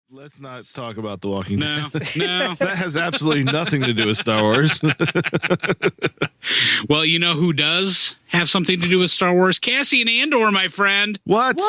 Let's not talk about The Walking No, Dead. no. That has absolutely nothing to do with Star Wars. Well, you know who does have something to do with Star Wars? Cassian Andor, my friend. What?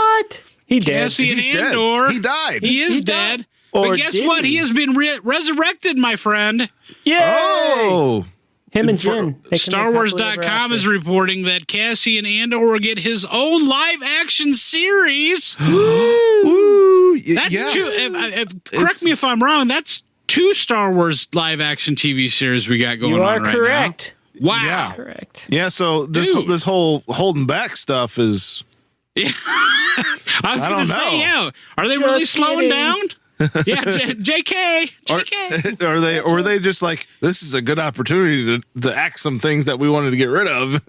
He dead. Cassian He's dead. Andor. He died. He is He dead. died. Or But guess did what? he? He has been resurrected, my friend. Yay! Oh, Him and Jen. They can live happily ever StarWars.com is after. reporting that Cassian Andor will get his own live-action series. Woo! That's yeah. correct me if I'm wrong. That's 2 Star Wars live-action TV series we got going You on are right correct. now. Wow. Yeah. Correct. Yeah, so Dude. this whole holding back stuff is Yeah. I was I going to don't say, know. yeah. Are they Just really slowing kidding. down? Yeah, JK. JK. are they just like, this is a good opportunity to act some things that we wanted to get rid of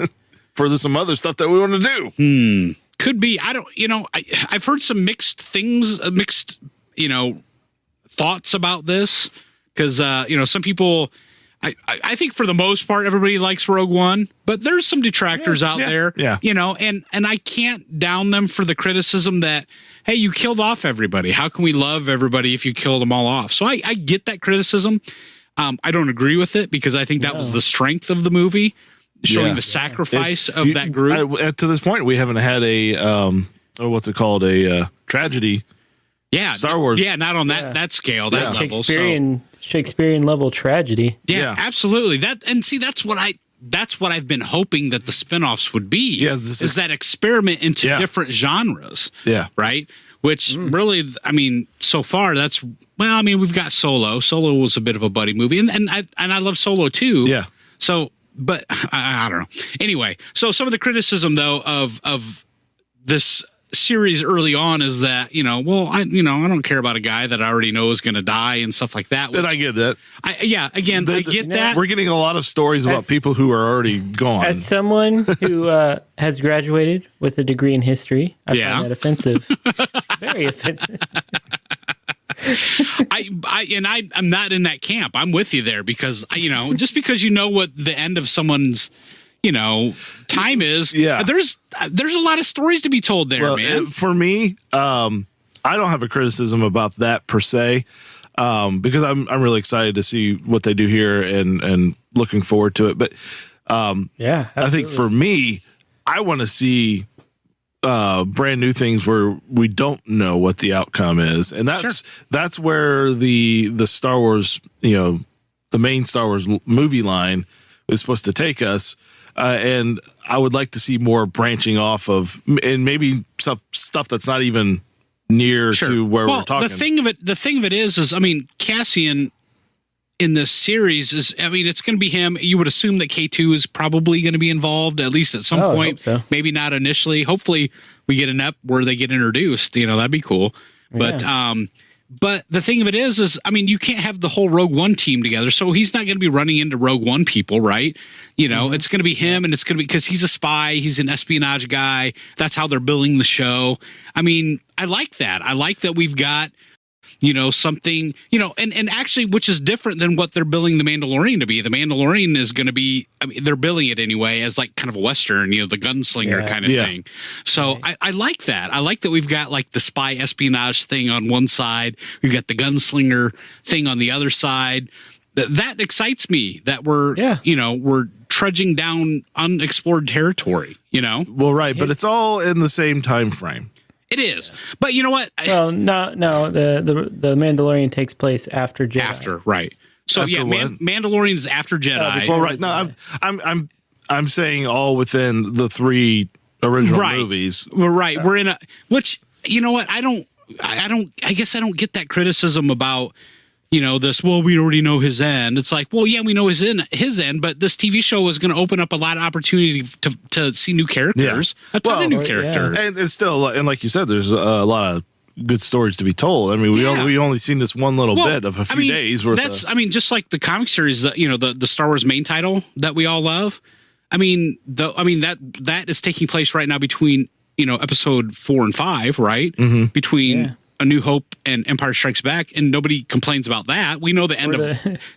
for some other stuff that we want to do. Could be. I don't, I've heard some mixed things, thoughts about this because, some people, I think for the most part, everybody likes Rogue One, but there's some detractors out there, and I can't down them for the criticism that, hey, you killed off everybody. How can we love everybody if you killed them all off? So I get that criticism. I don't agree with it because I think that was the strength of the movie, showing the sacrifice of that group. To this point, we haven't had a, what's it called? A tragedy. Yeah. Star Wars. Yeah. Not on that scale, that level. Shakespearean level tragedy. Yeah, absolutely. That's what I've been hoping that the spinoffs would be. Yeah, is that experiment into different genres. Yeah. Right. Which really, so far we've got Solo. Solo was a bit of a buddy movie, and I love Solo too. Yeah. So, but I don't know. Anyway, so some of the criticism though of this series early on is that I don't care about a guy that I already know is going to die and stuff like that. And I get that. I get that. We're getting a lot of stories about people who are already gone. As someone who has graduated with a degree in history, I find that offensive. Very offensive. I'm not in that camp. I'm with you there because just because you know what the end of someone's time is. Yeah. There's a lot of stories to be told there, man. For me, I don't have a criticism about that per se, because I'm really excited to see what they do here and looking forward to it. But I think for me, I want to see brand new things where we don't know what the outcome is, and that's where the Star Wars, the main Star Wars movie line is supposed to take us. And I would like to see more branching off of, and maybe stuff that's not even near to where we're talking. The thing of it is, Cassian in this series is, it's going to be him. You would assume that K2 is probably going to be involved at least at some point. I hope so. Maybe not initially. Hopefully we get an ep where they get introduced. That'd be cool. But the thing of it is, you can't have the whole Rogue One team together. So he's not going to be running into Rogue One people, right? It's going to be him, and it's going to be because he's a spy. He's an espionage guy. That's how they're billing the show. I like that. I like that we've got, something, and actually, which is different than what they're billing the Mandalorian to be. The Mandalorian is going to be, they're billing it anyway as like kind of a Western, the gunslinger kind of thing. So I like that. I like that we've got like the spy espionage thing on one side. We've got the gunslinger thing on the other side. That excites me that we're trudging down unexplored territory, Well, right. But it's all in the same time frame. It is, but you know what? Well, no. The Mandalorian takes place after Jedi. After, right? So After Mandalorian is after Jedi. Well, right. No, I'm saying all within the 3 original movies. We're right. We're in which you know what? I guess I don't get that criticism about this. Well, we already know his end. It's like, well, yeah, we know his end, but this TV show is going to open up a lot of opportunity to see new characters, a ton of new characters, and it's still, and like you said, there's a lot of good stories to be told. We only seen this one little bit of a few days worth. That's just like the comic series, the Star Wars main title that we all love. That is taking place right now between episode 4 and 5, right? Mm-hmm. Between A New Hope and Empire Strikes Back, and nobody complains about that. We know the end of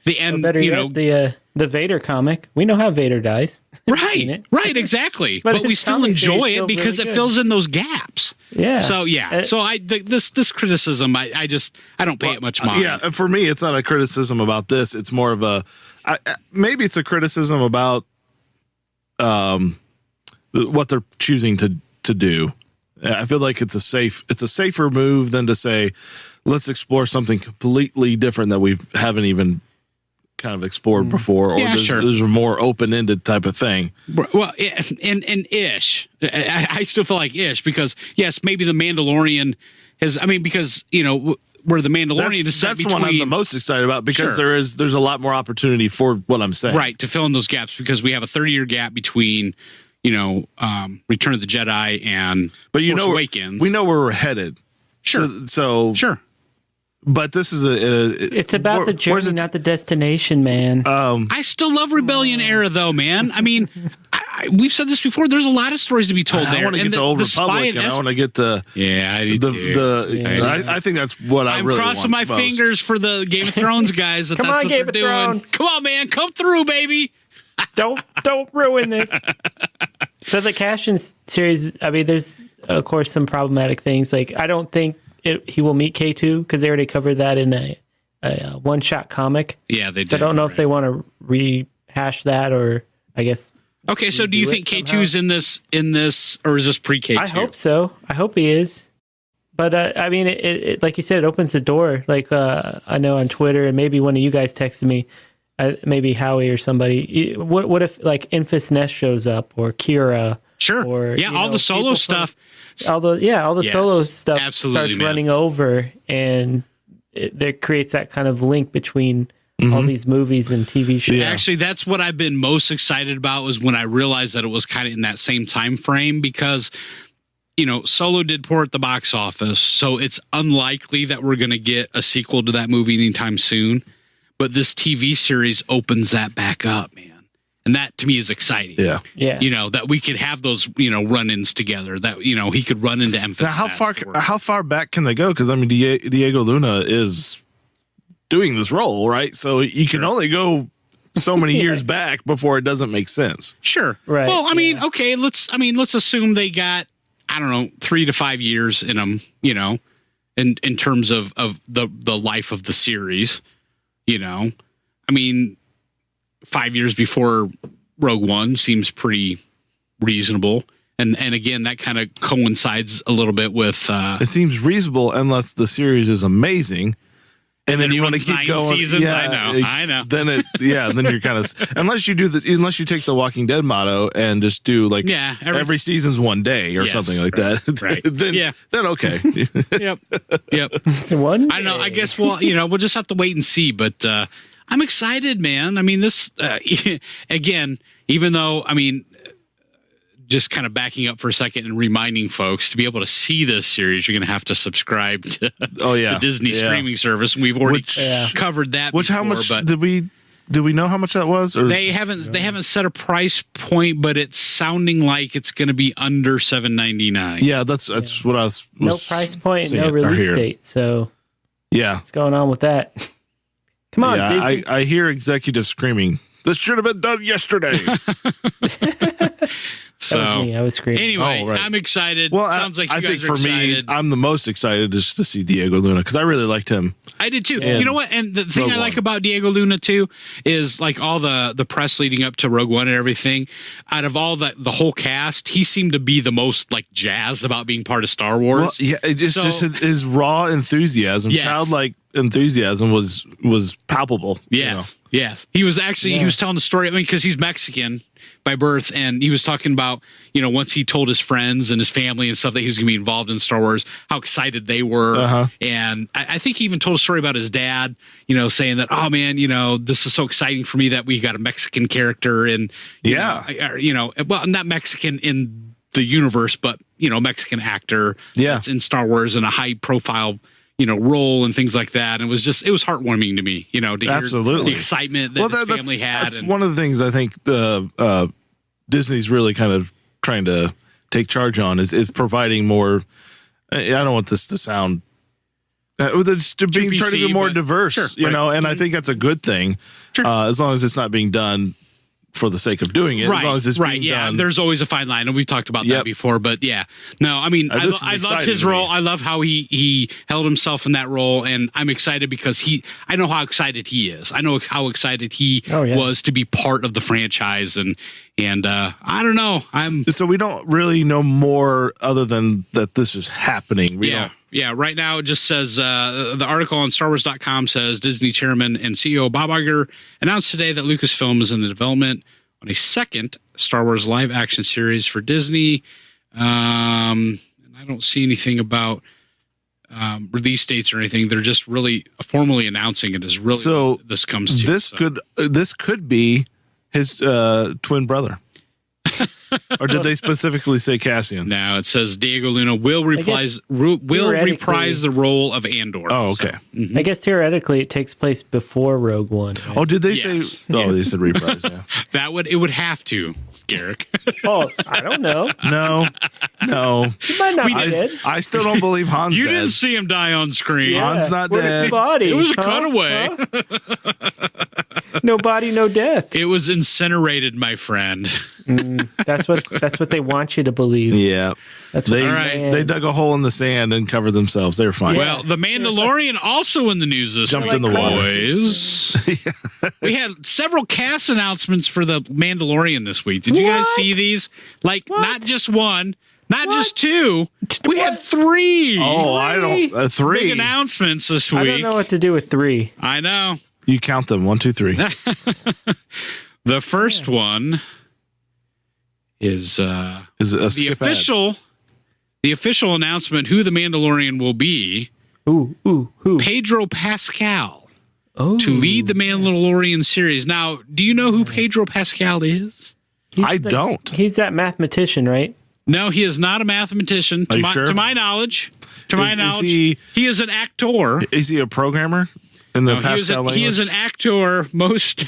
the end. Better yet, the Vader comic. We know how Vader dies. Right, exactly. but we still enjoy it because it fills in those gaps. Yeah. So this criticism, I don't pay it much mind. Yeah, for me, it's not a criticism about this. It's more of a maybe it's a criticism about what they're choosing to do. I feel like it's a safer move than to say, let's explore something completely different that we haven't even kind of explored before, or there's a more open-ended type of thing. Well, and ish. I still feel like ish because yes, maybe the Mandalorian has. I mean, because where the Mandalorian is set that's the one I'm the most excited about because there's a lot more opportunity for what I'm saying. Right, to fill in those gaps because we have a 30-year gap between Return of the Jedi and Force Awakens. We know where we're headed. Sure. So but this is it's about the journey, not the destination, man. I still love Rebellion era, though, man. I mean, we've said this before. There's a lot of stories to be told there. I want to get to Old Republic, and I want to get to I think that's what I'm really crossing my fingers for the Game of Thrones guys. That's what they're doing. Come on, man, come through, baby. Don't ruin this. So the Cassian series, I mean, there's of course some problematic things. Like I don't think he will meet K2 because they already covered that in a one-shot comic. Yeah, they did. So I don't know if they want to rehash that, or I guess. Okay, so do you think K2's in this, or is this pre-K2? I hope so. I hope he is. But I mean, it like you said, it opens the door. Like I know on Twitter, and maybe one of you guys texted me, maybe Howie or somebody. What if like Enfys Nest shows up, or Kira? Sure. Or all the solo stuff. All the solo stuff absolutely, starts running over, and there creates that kind of link between all these movies and TV shows. Yeah. Actually, that's what I've been most excited about was when I realized that it was kind of in that same time frame because, Solo did poor at the box office, so it's unlikely that we're going to get a sequel to that movie anytime soon. But this TV series opens that back up, man. And that to me is exciting. Yeah. That we could have those, run-ins together. That he could run into Enfys. Now, how far back can they go? Because I mean, Diego Luna is doing this role, right? So you can only go so many years back before it doesn't make sense. Sure. Right. Well, I mean, okay. Let's assume they got 3 to 5 years in them. In terms of the life of the series. I mean. 5 years before Rogue One seems pretty reasonable. And again, that kind of coincides a little bit with... it seems reasonable unless the series is amazing. And then you want to keep going. Seasons. Yeah, I know. Then you're kind of... unless you take the Walking Dead motto and just do like every season's one day or something like that. Right. then okay. Yep. One day. I know. I guess we'll just have to wait and see. But I'm excited, man. I mean, this, again, even though, just kind of backing up for a second and reminding folks to be able to see this series, you're going to have to subscribe to the Disney streaming service. And we've already covered that. How much did we know how much that was? Or they haven't set a price point, but it's sounding like it's going to be under $7.99. Yeah, that's what I was no price point, no release date. So what's going on with that? Come on, Disney. I hear executives screaming, "This should have been done yesterday." So that was me. I was screaming. Anyway, I'm excited. Well, sounds like you guys think are excited. Me, I'm the most excited just to see Diego Luna because I really liked him. I did too. You know what? And the thing I like about Diego Luna too is like all the press leading up to Rogue One and everything. Out of all the whole cast, he seemed to be the most like jazzed about being part of Star Wars. Well, yeah, just his raw enthusiasm, childlike enthusiasm was palpable. Yes. Yes. He was actually he was telling the story. Because he's Mexican by birth, and he was talking about once he told his friends and his family and stuff that he was going to be involved in Star Wars, how excited they were. And I think he even told a story about his dad, saying that, oh man, this is so exciting for me that we got a Mexican character, and well, not Mexican in the universe, but Mexican actor that's in Star Wars and a high profile role and things like that. And it was heartwarming to me, to hear the excitement that his family had. That's one of the things I think Disney's really kind of trying to take charge on is providing more. I don't want this to sound It's trying to be more diverse, and I think that's a good thing. Sure. As long as it's not being done for the sake of doing it, as long as it's being done. There's always a fine line, and we've talked about that before. But no, I mean, I loved his role. I love how he held himself in that role, and I'm excited because I know how excited he is. I know how excited he was to be part of the franchise, and I don't know. So we don't really know more other than that this is happening. Yeah, right now it just says the article on StarWars.com says Disney chairman and CEO Bob Iger announced today that Lucasfilm is in the development on a second Star Wars live action series for Disney. And I don't see anything about release dates or anything. They're just really formally announcing it as really this comes to. This could be his twin brother. Or did they specifically say Cassian? No, it says Diego Luna will reprise the role of Andor. Oh, okay. So, I guess theoretically it takes place before Rogue One. Right? Oh, did they say? Oh, they said reprise. Yeah. It would have to, Garrick. I don't know. No. He might not be dead. I still don't believe Han's You dead. didn't see him die on screen. Yeah. Han's not dead. Body? It was a cutaway. No body, no death. It was incinerated, my friend. That's what they want you to believe. Yeah, they dug a hole in the sand and covered themselves. They're fine. Well, the Mandalorian also in the news this week. Jumped in the water. We had several cast announcements for the Mandalorian this week. Did you guys see these? Not just one, not just two. We had three. Oh, I don't. Three big announcements this week. I don't know what to do with three. I know. You count them. 1, 2, 3. The first one is the official announcement who the Mandalorian will be. Who? Pedro Pascal to lead the Mandalorian series. Now, do you know who Pedro Pascal is? I don't. He's that mathematician, right? No, he is not a mathematician. To my knowge. He is an actor. Is he a programmer? He is an actor most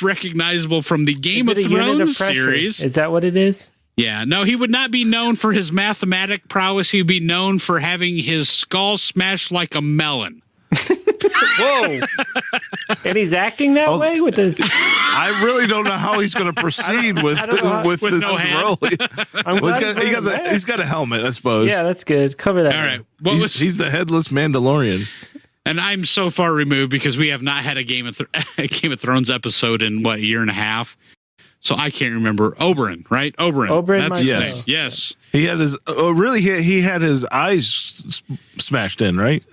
recognizable from the Game of Thrones series. Is that what it is? Yeah. No, he would not be known for his mathematic prowess. He would be known for having his skull smashed like a melon. Whoa. And he's acting that way with this. I really don't know how he's going to proceed with this role. He's got a helmet, I suppose. Yeah, that's good. Cover that. All right. He's the headless Mandalorian. And I'm so far removed because we have not had a Game of Thrones episode in a year and a half. So I can't remember. Oberyn, right? Oberyn. That's yes. He had his he had his eyes smashed in, right?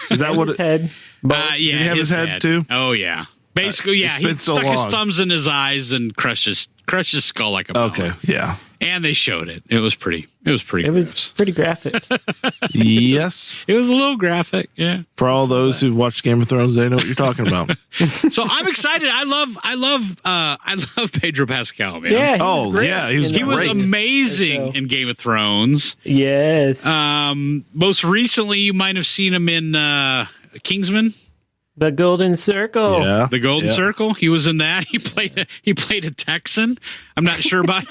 Is that what his head? Did he have his head too? Oh yeah. Basically, he stuck his thumbs in his eyes and crushed his skull like a melon. Okay, yeah. And they showed it. It was pretty. It was pretty graphic. Yes. It was a little graphic. Yeah. For all those who've watched Game of Thrones, they know what you're talking about. So I'm excited. I love Pedro Pascal, man. Yeah. He was amazing in Game of Thrones. Yes. Most recently, you might have seen him in Kingsman. The Golden Circle. Yeah. The Golden Circle. He was in that. He played a Texan. I'm not sure about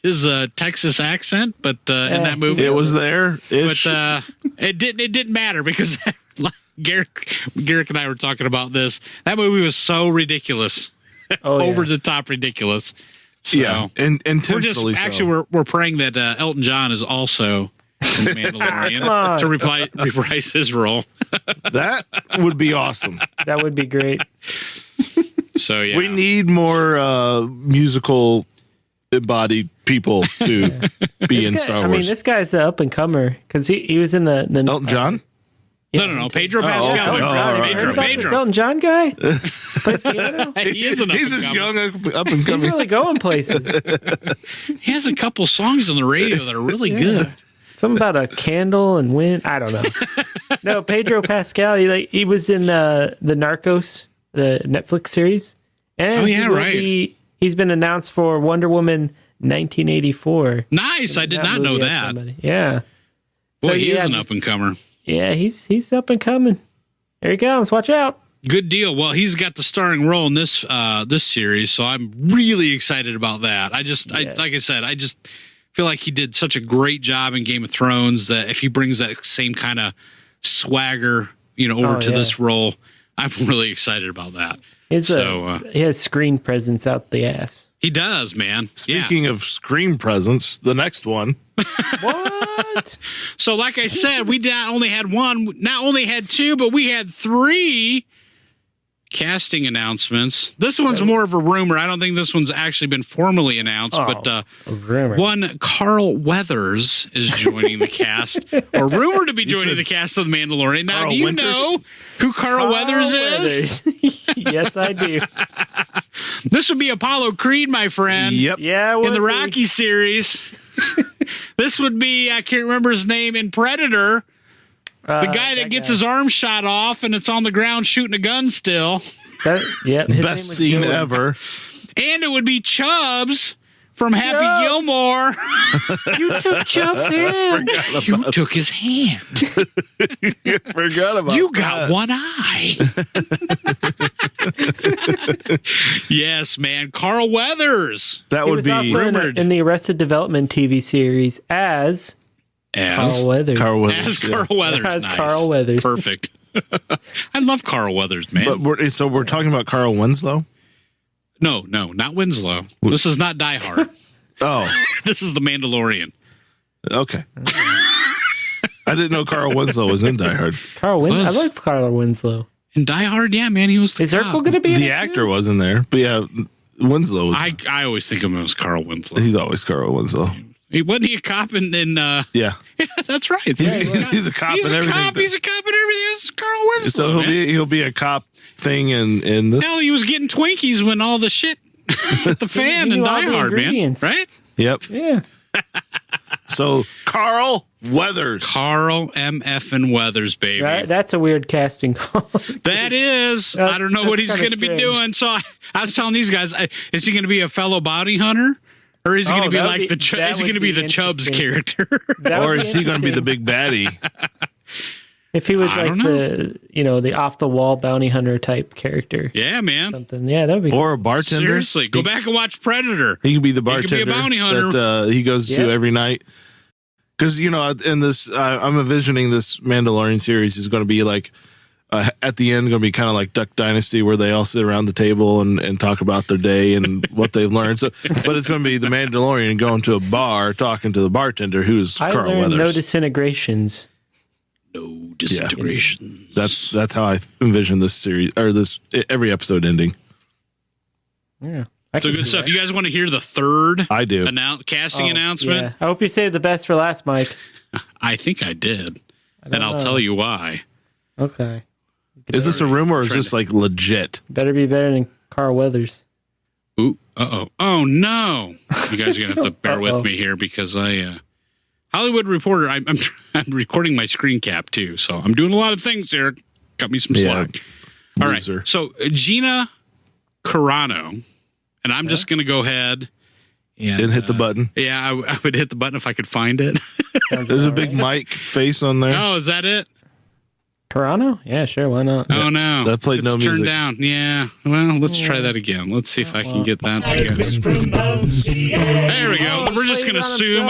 his Texas accent, but in that movie it was there. But it didn't matter because Garrick and I were talking about this. That movie was so ridiculous. Over the top ridiculous. So yeah. And intentionally we're praying that Elton John is also in the Mandalorian to reprise his role. That would be awesome. That would be great. So yeah, we need more musical embodied people to be in Star Wars. I mean, this guy's the up and comer because he was in the Elton John. Yeah. No, Pedro Pascal. Pedro. Elton John guy. He's this young up and coming. He's really going places. He has a couple songs on the radio that are really good. Something about a candle and wind. I don't know. No, Pedro Pascal. He was in the Narcos, the Netflix series. And he's been announced for Wonder Woman 1984. Nice. I did not know that. Yeah. Boy, he is an up and comer. Yeah, he's up and coming. There he comes. Watch out. Good deal. Well, he's got the starring role in this series, so I'm really excited about that. Like I said, I just feel like he did such a great job in Game of Thrones that if he brings that same kind of swagger, over to this role. I'm really excited about that. He has screen presence out the ass. He does, man. Speaking of screen presence, the next one. What? So, like I said, we not only had two, but we had 3 casting announcements. This one's more of a rumor. I don't think this one's actually been formally announced, but one Carl Weathers is joining the cast, or rumored to be joining the cast of The Mandalorian. Now, Carl do you Winters? know who Carl Weathers is? Yes, I do. This would be Apollo Creed, my friend. Yep. Yeah, In the Rocky series. This would be, I can't remember his name, in Predator. The guy that gets his arm shot off and it's on the ground shooting a gun still. Best scene ever. And it would be Chubbs from Happy Gilmore. You took Chubbs in. You took his hand. Forgot about You got one eye. Yes, man. Carl Weathers. That He would was be also in the Arrested Development TV series as Carl Weathers. Carl Weathers. As Carl Weathers. As Nice. Carl Weathers. Perfect. I love Carl Weathers, man. But we're talking about Carl Winslow? No, not Winslow. This is not Die Hard. Oh. This is The Mandalorian. Okay. I didn't know Carl Winslow was in Die Hard. I like Carl Winslow. In Die Hard, yeah, man, he was the Is Urkel cop. going to be in The it actor was in there, but yeah, Winslow was. I always think of him as Carl Winslow. He's always Carl Winslow. Wasn't he a cop in Yeah. Yeah, that's right. He's a cop He's and a everything. cop. He's a cop and everything. It's Carl Winslow. So he'll be a cop thing in this. Hell, he was getting Twinkies when all the shit hit the fan in Die Hard, man. Right? Yep. Yeah. So Carl Weathers. Carl M.F. and Weathers, baby. Right? That's a weird casting call. That is. I don't know what he's kinda going to be strange. doing. So I was telling these guys, is he going to be a fellow bounty hunter? Or is he going to be like is he going to be the Chubbs character? Or is he going to be the big baddie? If he was like the off the wall bounty hunter type character. Yeah, man. Something. Yeah, that would be Or a bartender. Seriously, go back and watch Predator. He could be the bartender. He could be a bounty hunter. That he goes to every night. Because, in this, I'm envisioning this Mandalorian series is going to be like, at the end, going to be kind of like Duck Dynasty, where they all sit around the table and talk about their day and what they've learned. So, but it's going to be the Mandalorian going to a bar, talking to the bartender, who's Carl Weathers. No disintegrations. No disintegration. Yeah. That's how I envision this series, or this every episode ending. Yeah. So good stuff. You guys want to hear the third? I do. Casting announcement? Yeah. I hope you saved the best for last, Mike. I think I did. And I'll tell you why. Okay. Is this a rumor or is this like legit? Better be better than Carl Weathers. Ooh, uh-oh. Oh, no. You guys are going to have to bear with me here because Hollywood Reporter, I'm recording my screen cap too, so I'm doing a lot of things here. Cut me some slack. All right. So Gina Carano, and I'm just going to go ahead and hit the button. Yeah, I would hit the button if I could find it. There's a big Mike face on there. Oh, is that it? Carano? Yeah, sure. Why not? Oh, no. That played no music. Turned down. Yeah. Well, let's try that again. Let's see if I can get that together. There we go. We're just going to assume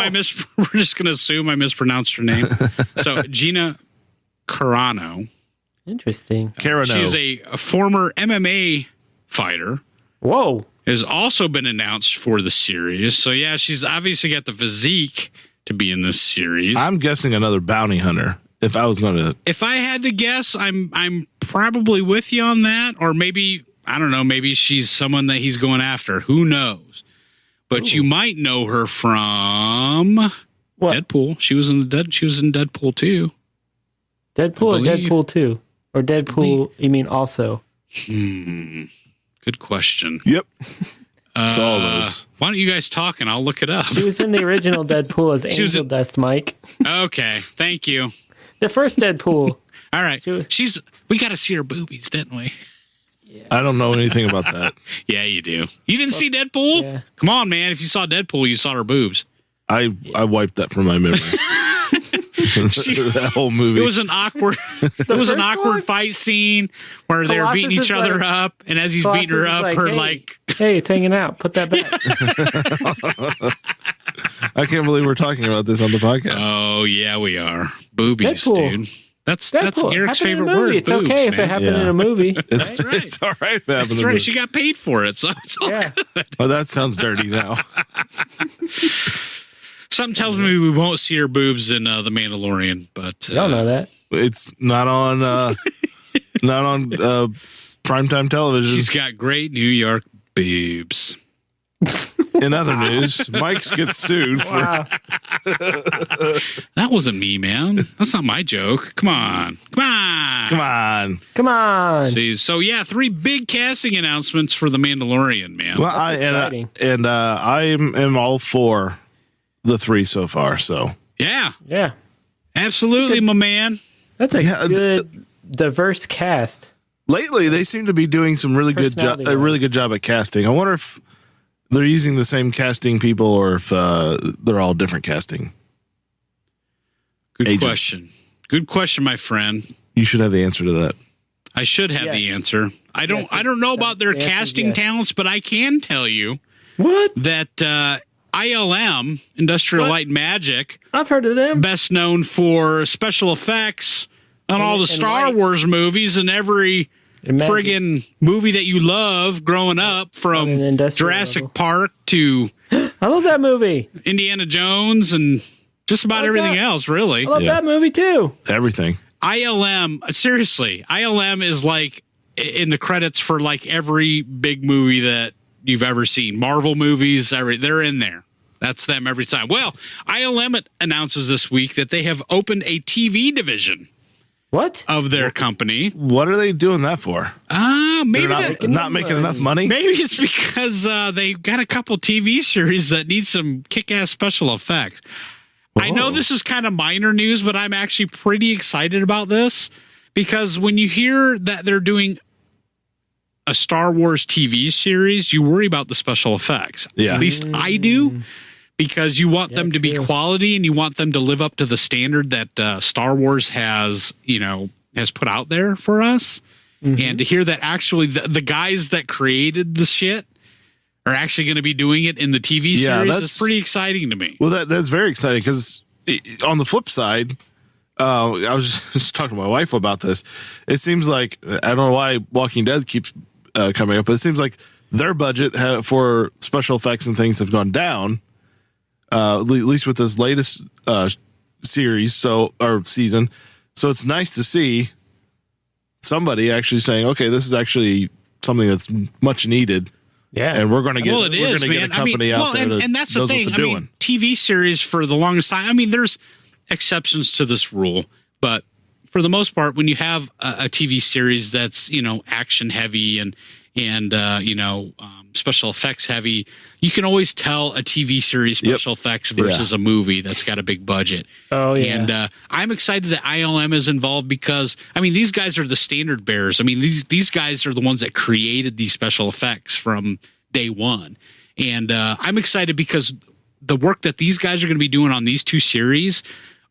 I mispronounced her name. So, Gina Carano. Interesting. Carano. She's a former MMA fighter. Whoa. Has also been announced for the series. So, yeah, she's obviously got the physique to be in this series. I'm guessing another bounty hunter. If I was going to, if I had to guess, I'm probably with you on that. Or maybe, I don't know, maybe she's someone that he's going after. Who knows? But you might know her from Deadpool. She was in Deadpool 2. Deadpool or Deadpool 2? Or Deadpool, you mean also? Good question. Yep. To all those. Why don't you guys talk and I'll look it up? She was in the original Deadpool as Angel Dust, Mike. Okay. Thank you. The first Deadpool. All right. We got to see her boobies, didn't we? Yeah. I don't know anything about that. Yeah, you do. You didn't see Deadpool? Yeah. Come on, man. If you saw Deadpool, you saw her boobs. I wiped that from my memory. That whole movie. It was an awkward fight scene where they were beating each other up, and as he's beating her up, hey, it's hanging out. Put that back. I can't believe we're talking about this on the podcast. Oh yeah, we are. Boobies, Deadpool. dude. That's Deadpool. Garrett's Happened in a favorite movie. word. It's okay if it happened in a movie. It's right. it's all right if it happened. That's right. She got paid for it, so it's all good. Well, that sounds dirty now. Something tells me we won't see her boobs in The Mandalorian, but Y'all know that. It's not on primetime television. She's got great New York boobs. In other news, Mike's gets sued for. Wow. That wasn't me, man. That's not my joke. Come on. Come on. See, so yeah, 3 big casting announcements for The Mandalorian, man. Well, I am all for the 3 so far. So Yeah, Yeah. absolutely, my man. That's a good, diverse cast. lately, they seem to be doing some really good job. A really good job at casting. I wonder if they're using the same casting people or if they're all different casting. Good question. Good question, my friend. You should have the answer to that. I should have the answer. I don't know about their casting talents, but I can tell you that ILM, Industrial Light and Magic, I've heard of them. best known for special effects on all the Star Wars movies and every friggin' movie that you love growing up, from Jurassic Park to I love that movie. Indiana Jones and just about everything else, really. I love that movie too. Everything. ILM, seriously, ILM is like in the credits for like every big movie that you've ever seen. Marvel movies, they're in there. That's them every time. Well, ILM announces this week that they have opened a TV division. What? Of their company. What are they doing that for? Maybe they're not making enough money. Maybe it's because they got a couple TV series that need some kick-ass special effects. Whoa. I know this is kind of minor news, but I'm actually pretty excited about this because when you hear that they're doing a Star Wars TV series, you worry about the special effects. Yeah. At least I do. Because you want them to be quality and you want them to live up to the standard that Star Wars has put out there for us. Mm-hmm. And to hear that actually the guys that created the shit are actually going to be doing it in the TV series is pretty exciting to me. Well, that's very exciting because on the flip side, I was just talking to my wife about this. It seems like, I don't know why Walking Dead keeps coming up, but it seems like their budget for special effects and things have gone down. At least with this latest series, or season. So it's nice to see somebody actually saying, "Okay, this is actually something that's much needed." Yeah, and we're going to get get a company out there and that's the thing. TV series for the longest time. I mean, there's exceptions to this rule, but for the most part, when you have a TV series that's action heavy and special effects heavy, you can always tell a TV series special effects versus a movie that's got a big budget. Oh, yeah. And I'm excited that ILM is involved because, these guys are the standard bearers. These guys are the ones that created these special effects from day one. And I'm excited because the work that these guys are going to be doing on these 2 series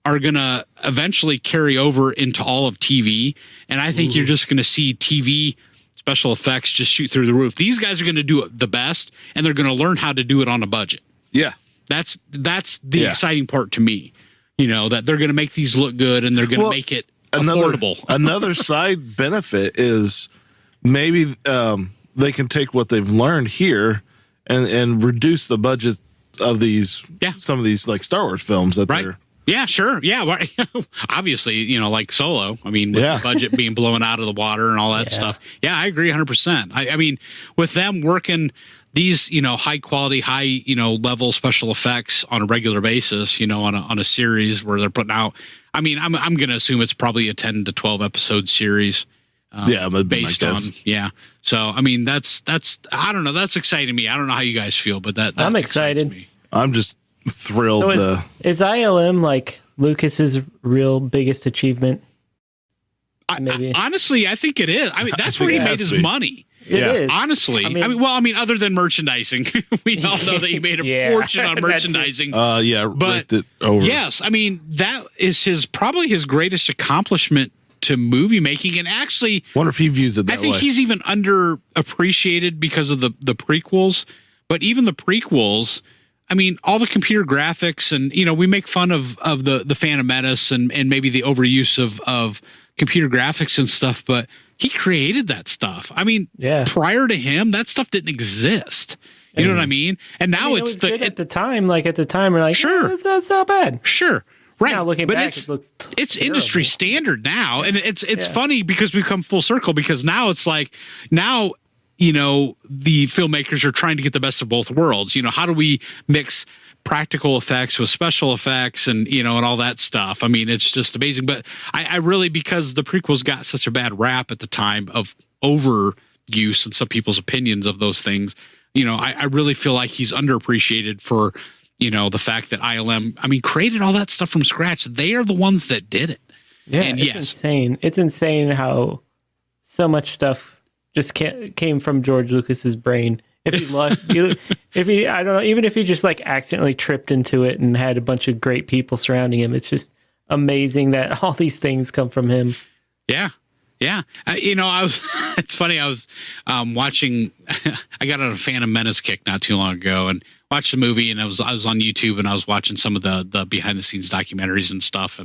are going to eventually carry over into all of TV. And I think you're just going to see TV special effects just shoot through the roof. These guys are going to do it the best, and they're going to learn how to do it on a budget. Yeah. That's the exciting part to me, that they're going to make these look good and they're going to make it affordable. Another side benefit is maybe they can take what they've learned here and reduce the budget of some of these like Star Wars films that they're. Yeah, sure. Yeah. Obviously, like Solo. With the budget being blown out of the water and all that stuff. Yeah, I agree 100%. I mean, with them working these, high quality, high, level special effects on a regular basis, on a series where they're putting out, I'm going to assume it's probably a 10 to 12 episode series. Based on. Yeah. So, that's, I don't know. That's exciting to me. I don't know how you guys feel, but that I'm excited. Me. I'm just thrilled. So is ILM like Lucas's real biggest achievement? Maybe. Honestly, I think it is. That's where he made his money. It is. Honestly. Other than merchandising, we all know that he made a fortune on merchandising. But it over. Yes, that is probably his greatest accomplishment to movie making. And actually, wonder if he views it that way. I think he's even underappreciated because of the prequels. But even the prequels, I mean, all the computer graphics and, we make fun of the Phantom Menace and maybe the overuse of computer graphics and stuff, but he created that stuff. I mean, prior to him, that stuff didn't exist. You know what I mean? And now it was good at the time. Like at the time, we're like, sure, that's not bad. Sure. Right. Now looking back, it looks it's industry standard now. And it's funny because we come full circle, because now it's like, the filmmakers are trying to get the best of both worlds. How do we mix practical effects with special effects and, and all that stuff? I mean, it's just amazing. But I really, because the prequels got such a bad rap at the time of overuse and some people's opinions of those things, I really feel like he's underappreciated for, the fact that ILM, created all that stuff from scratch. They are the ones that did it. Yeah, and it's insane. It's insane how so much stuff just came from George Lucas's brain. If he loved, I don't know, even if he just like accidentally tripped into it and had a bunch of great people surrounding him, it's just amazing that all these things come from him. Yeah. Yeah. It's funny. I was watching, I got on a Phantom Menace kick not too long ago and watched the movie, and I was on YouTube and I was watching some of the behind the scenes documentaries and stuff.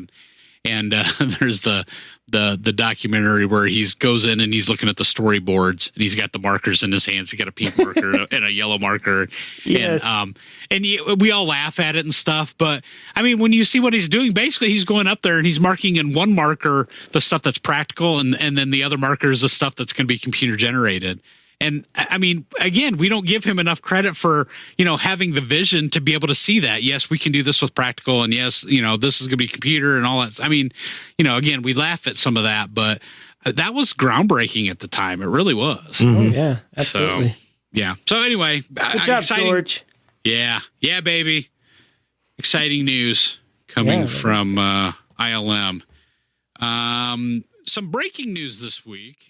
And there's the documentary where he goes in and he's looking at the storyboards and he's got the markers in his hands. He got a pink marker and a yellow marker. Yes. And we all laugh at it and stuff. But I mean, when you see what he's doing, basically he's going up there and he's marking in one marker the stuff that's practical, and then the other marker is the stuff that's going to be computer generated. And I mean, again, we don't give him enough credit for, having the vision to be able to see that. Yes, we can do this with practical, and yes, this is going to be computer and all that. I mean, again, we laugh at some of that, but that was groundbreaking at the time. It really was. Mm-hmm. Oh, yeah, absolutely. So, yeah. So anyway, good job, George. Yeah, baby. Exciting news coming from ILM. Some breaking news this week.